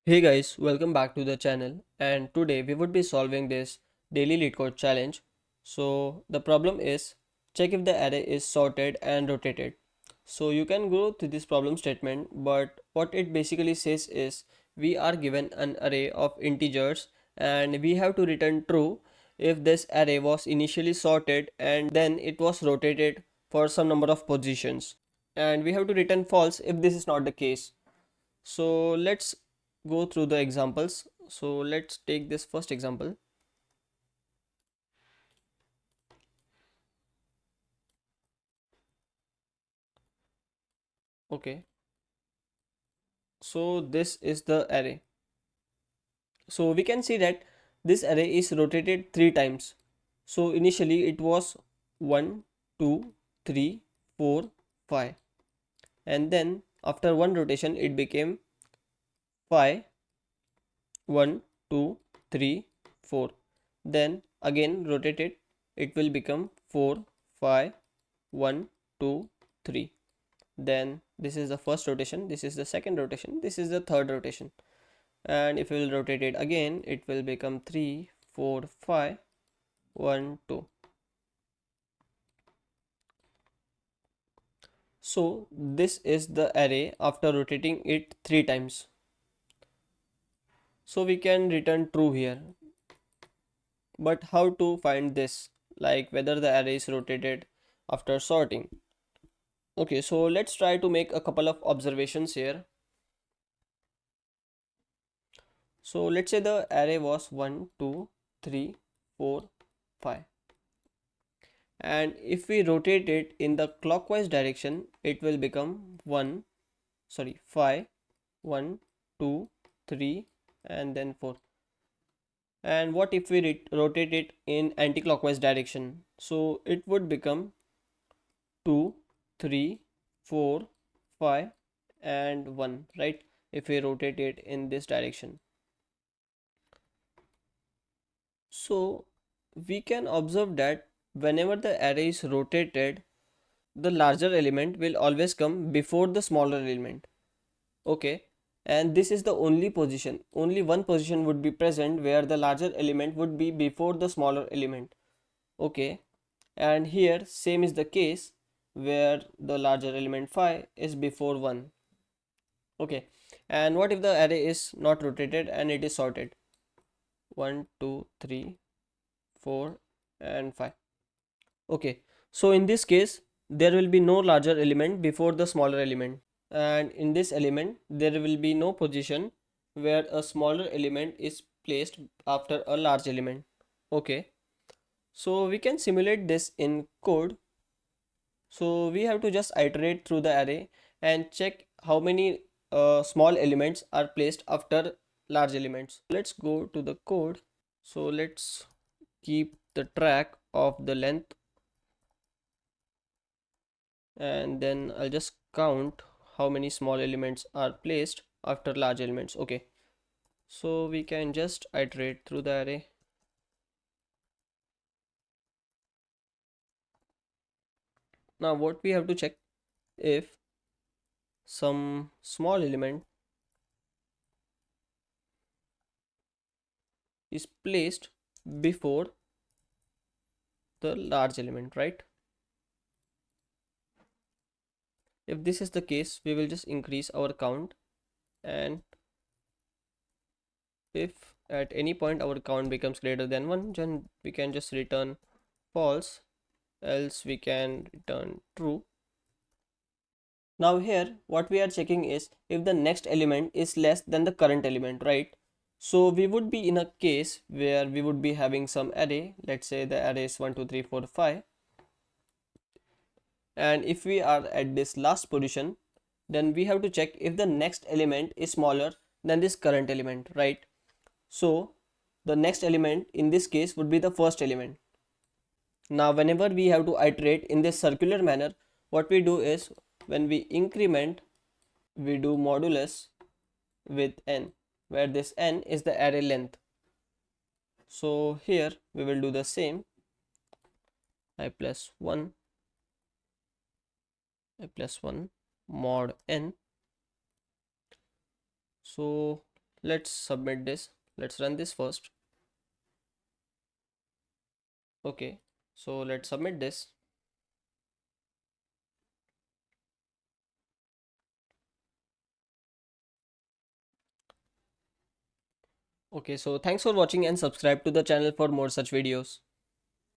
Hey guys, welcome back to the channel, and today we would be solving this daily Leetcode challenge. So the problem is check if the array is sorted and rotated. So you can go to this problem statement, but what it basically says is we are given an array of integers and we have to return true if this array was initially sorted and then it was rotated for some number of positions, and we have to return false if this is not the case. So let's go through the examples. So let's take this first example. Okay, so this is the array. So we can see that this array is rotated three times. So initially it was 1, 2, 3, 4, 5, and then after one rotation it became 5, 1, 2, 3, 4. Then again rotated, it will become 4, 5, 1, 2, 3. Then this is the first rotation, this is the second rotation, this is the third rotation, and if we will rotate it again, it will become 3, 4, 5, 1, 2. So this is the array after rotating it three times. So we can return true here, but how to find this, like whether the array is rotated after sorting? Okay, so let's try to make a couple of observations here. So let's say the array was 1, 2, 3, 4, 5, and if we rotate it in the clockwise direction, it will become 5, 1, 2, 3, and then 4. And what if we rotate it in anti-clockwise direction? So it would become 2, 3, 4, 5, and 1, right? If we rotate it in this direction. So we can observe that whenever the array is rotated, the larger element will always come before the smaller element. Okay, and this is the only position, only one position would be present where the larger element would be before the smaller element. Okay, and here same is the case where the larger element 5 is before 1. Okay, and what if the array is not rotated and it is sorted? 1, 2, 3, 4, and 5. Okay, so in this case there will be no larger element before the smaller element, and in this element there will be no position where a smaller element is placed after a large element. Okay, so we can simulate this in code. So we have to just iterate through the array and check how many small elements are placed after large elements. Let's go to the code. So let's keep the track of the length, and then I'll just count how many small elements are placed after large elements. Okay, so we can just iterate through the array. Now what we have to check, if some small element is placed before the large element, right? If this is the case, we will just increase our count, and if at any point our count becomes greater than 1, then we can just return false, else we can return true. Now here what we are checking is if the next element is less than the current element, right? So we would be in a case where we would be having some array. Let's say the array is 1, 2, 3, 4, 5, and if we are at this last position, then we have to check if the next element is smaller than this current element, right? So the next element in this case would be the first element. Now whenever we have to iterate in this circular manner, what we do is when we increment, we do modulus with n, where this n is the array length. So here we will do the same, I plus 1, I plus 1 mod n. So Let's submit this. Let's run this first. Okay, so let's submit this. Okay, so thanks for watching and subscribe to the channel for more such videos.